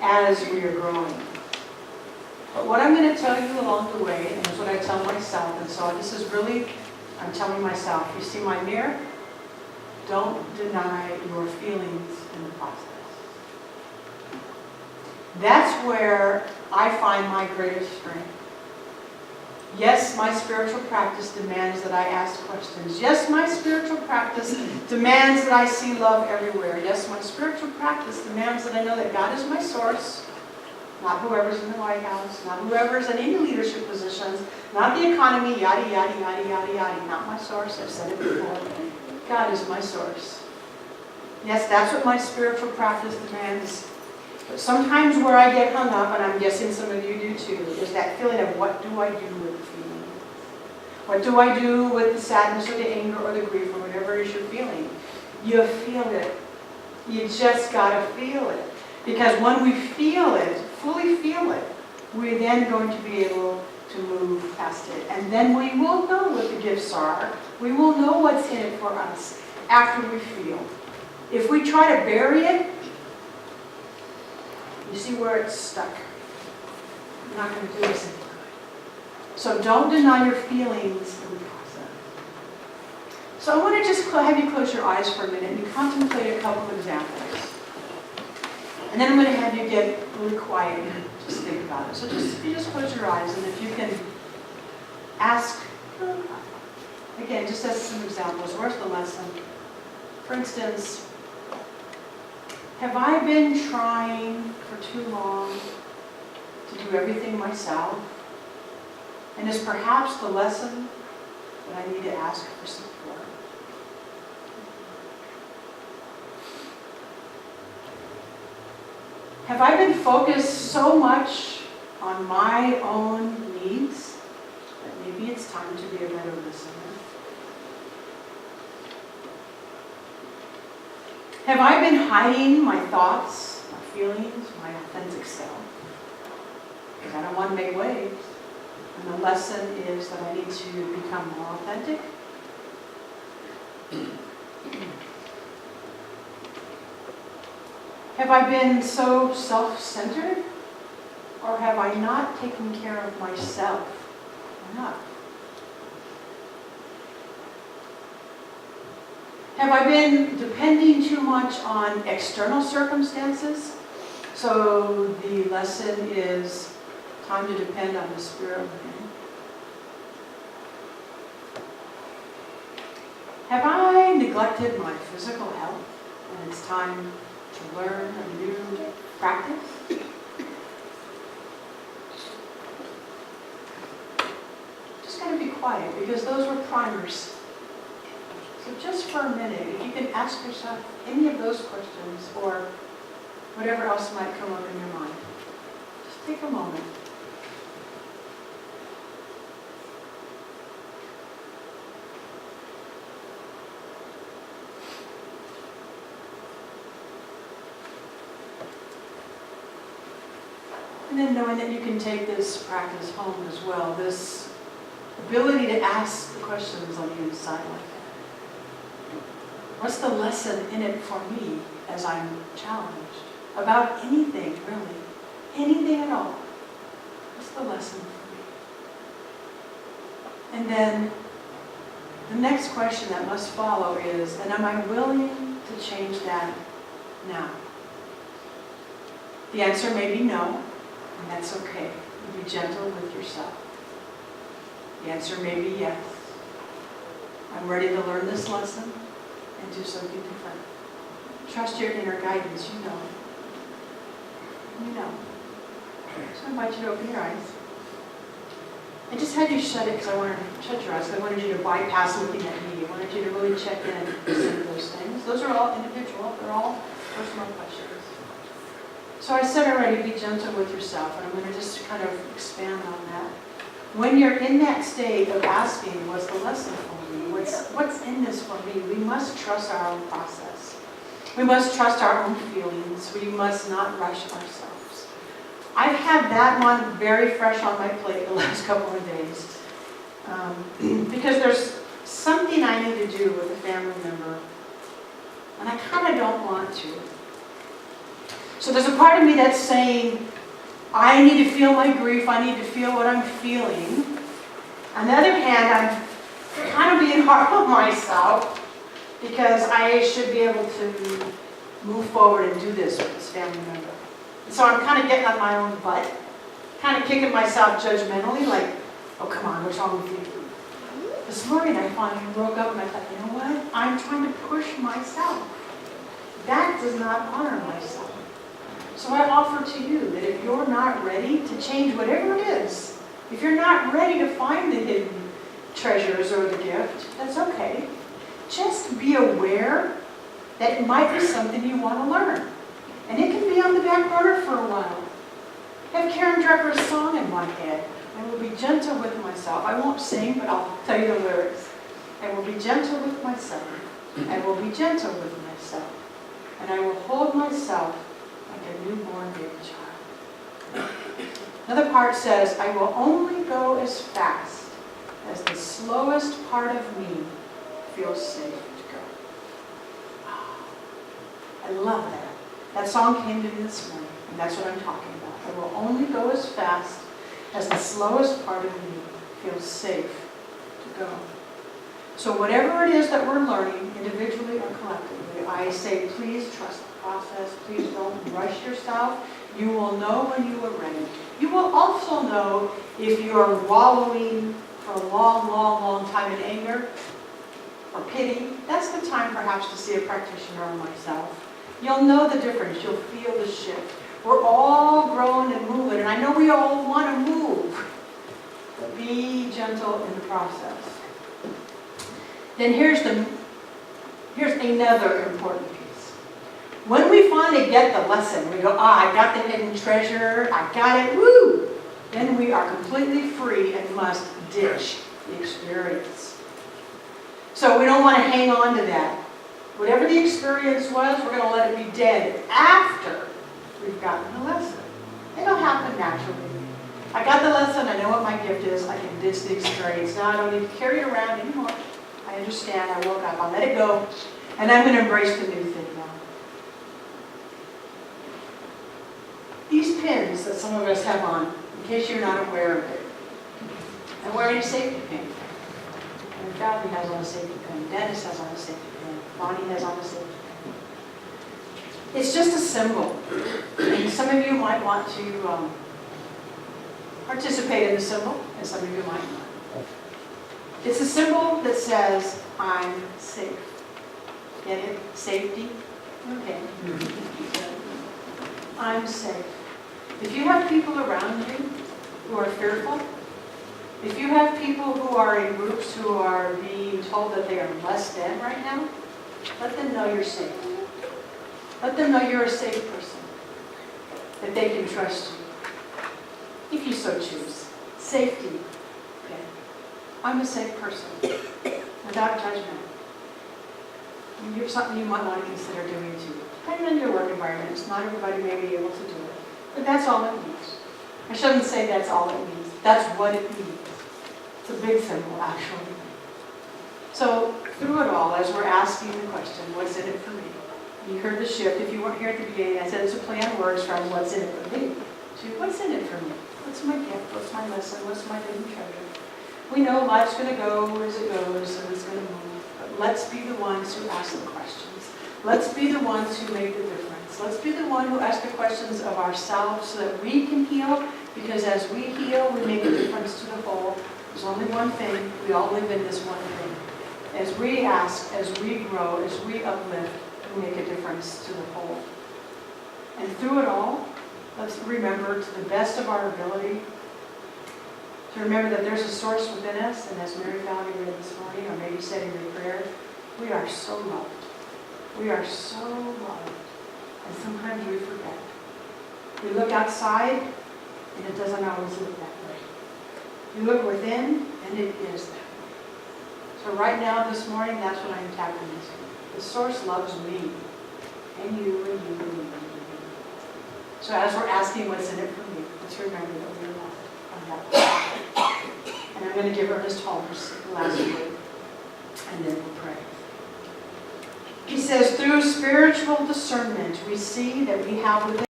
as we are growing. But what I'm going to tell you along the way, and it's what I tell myself, and so this is really, I'm telling myself, you see my mirror? Don't deny your feelings in the process. That's where I find my greatest strength. Yes, my spiritual practice demands that I ask questions. Yes, my spiritual practice demands that I see love everywhere. Yes, my spiritual practice demands that I know that God is my source, not whoever's in the White House, not whoever's in any leadership positions, not the economy, yada, yada, yada, yada, yada. Not my source. I've said it before. God is my source. Yes, that's what my spiritual practice demands. But sometimes where I get hung up, and I'm guessing some of you do too, is that feeling of what do I do with the feeling? What do I do with the sadness or the anger or the grief or whatever it is you're feeling? You feel it. You just got to feel it. Because when we feel it, fully feel it, we're then going to be able to move past it. And then we will know what the gifts are. We will know what's in it for us after we feel. If we try to bury it, you see where it's stuck. You're not going to do us any good. So don't deny your feelings in the process. So I want to just have you close your eyes for a minute and contemplate a couple of examples. And then I'm going to have you get really quiet and just think about it. So you just close your eyes, and if you can ask, again, just as some examples, where's the lesson? For instance, have I been trying for too long to do everything myself? And is perhaps the lesson that I need to ask for support? Have I been focused so much on my own needs that maybe it's time to be a better listener? Have I been hiding my thoughts, my feelings, my authentic self? Because I don't want to make waves. And the lesson is that I need to become more authentic. Have I been so self-centered? Or have I not taken care of myself enough? Have I been depending too much on external circumstances? So the lesson is time to depend on the Spirit within. Have I neglected my physical health and it's time to learn a new practice? Just got to be quiet because those were primers. So just for a minute, if you can ask yourself any of those questions or whatever else might come up in your mind, just take a moment. And then knowing that you can take this practice home as well, this ability to ask the questions on the inside like that. What's the lesson in it for me as I'm challenged? About anything, really. Anything at all. What's the lesson for me? And then the next question that must follow is, and am I willing to change that now? The answer may be no, and that's okay. Be gentle with yourself. The answer may be yes. I'm ready to learn this lesson and do something different. Trust your inner guidance, you know. You know. So I invite you to open your eyes. I just had you shut it because I wanted to shut your eyes. I wanted you to bypass looking at me. I wanted you to really check in and listen to those things. Those are all individual. They're all personal questions. So I said already, be gentle with yourself, and I'm going to just kind of expand on that. When you're in that state of asking, what's the lesson for me? What's in this for me? We must trust our own process. We must trust our own feelings. We must not rush ourselves. I've had that one very fresh on my plate the last couple of days. Because there's something I need to do with a family member, and I kind of don't want to. So there's a part of me that's saying, I need to feel my grief, I need to feel what I'm feeling. On the other hand, I'm kind of being hard on myself because I should be able to move forward and do this with this family member. And so I'm kind of getting on my own butt, kind of kicking myself judgmentally, like, oh, come on, what's wrong with you? This morning I finally woke up and I thought, you know what? I'm trying to push myself. That does not honor myself. So I offer to you that if you're not ready to change whatever it is, if you're not ready to find the hidden treasures or the gift, that's okay. Just be aware that it might be something you want to learn. And it can be on the back burner for a while. I have Karen Drucker's song in my head. I will be gentle with myself. I won't sing, but I'll tell you the lyrics. I will be gentle with myself. I will be gentle with myself. And I will hold myself like a newborn baby child. Another part says, I will only go as fast as the slowest part of me feels safe to go. I love that. That song came to me this morning, and that's what I'm talking about. I will only go as fast as the slowest part of me feels safe to go. So whatever it is that we're learning, individually or collectively, I say, please trust the process. Please don't rush yourself. You will know when you are ready. You will also know if you are wallowing for a long, long, long time in anger or pity. That's the time perhaps to see a practitioner or myself. You'll know the difference. You'll feel the shift. We're all growing and moving, and I know we all want to move, but be gentle in the process. Then here's another important piece. When we finally get the lesson, we go, I got the hidden treasure, I got it, woo! Then we are completely free and must ditch the experience. So we don't want to hang on to that. Whatever the experience was, we're going to let it be dead after we've gotten the lesson. It'll happen naturally. I got the lesson, I know what my gift is, I can ditch the experience. Now I don't need to carry it around anymore. I understand, I woke up, I'll let it go, and I'm going to embrace the new thing now. These pins that some of us have on, in case you're not aware of it, I'm wearing a safety pin. And Valerie has on a safety pin, Dennis has on a safety pin, Bonnie has on a safety pin. It's just a symbol. And some of you might want to participate in the symbol, and some of you might not. It's a symbol that says, I'm safe. Get it? Safety? Okay. I'm safe. If you have people around you who are fearful, if you have people who are in groups who are being told that they are less than right now, let them know you're safe. Let them know you're a safe person, that they can trust you, if you so choose. Safety. Okay. I'm a safe person, without judgment. And here's something you might want to consider doing too. Depending on your work environment, not everybody may be able to do it, but that's all it means. I shouldn't say that's all it means. That's what it means. It's a big symbol, actually. So through it all, as we're asking the question, what's in it for me? You heard the shift. If you weren't here at the beginning, I said it's a play on words from what's in it for me to what's in it for me. What's my gift? What's my lesson? What's my hidden treasure? We know life's going to go as it goes and it's going to move. But let's be the ones who ask the questions. Let's be the ones who make the difference. Let's be the one who ask the questions of ourselves so that we can heal. Because as we heal, we make a difference to the whole. There's only one thing. We all live in this one thing. As we ask, as we grow, as we uplift, we make a difference to the whole. And through it all, let's remember to the best of our ability to remember that there's a source within us, and as Mary Valerie read this morning, or maybe said in your prayer, we are so loved. We are so loved. And sometimes we forget. We look outside, and it doesn't always look that way. You look within, and it is that way. So right now, this morning, that's what I'm tapping into. The source loves me, and you, and you, and you, and you. So as we're asking what's in it for me, let's remember that we're loved on that point. And I'm going to give Ernest Holmes the last word, and then we'll pray. He says, through spiritual discernment, we see that we have within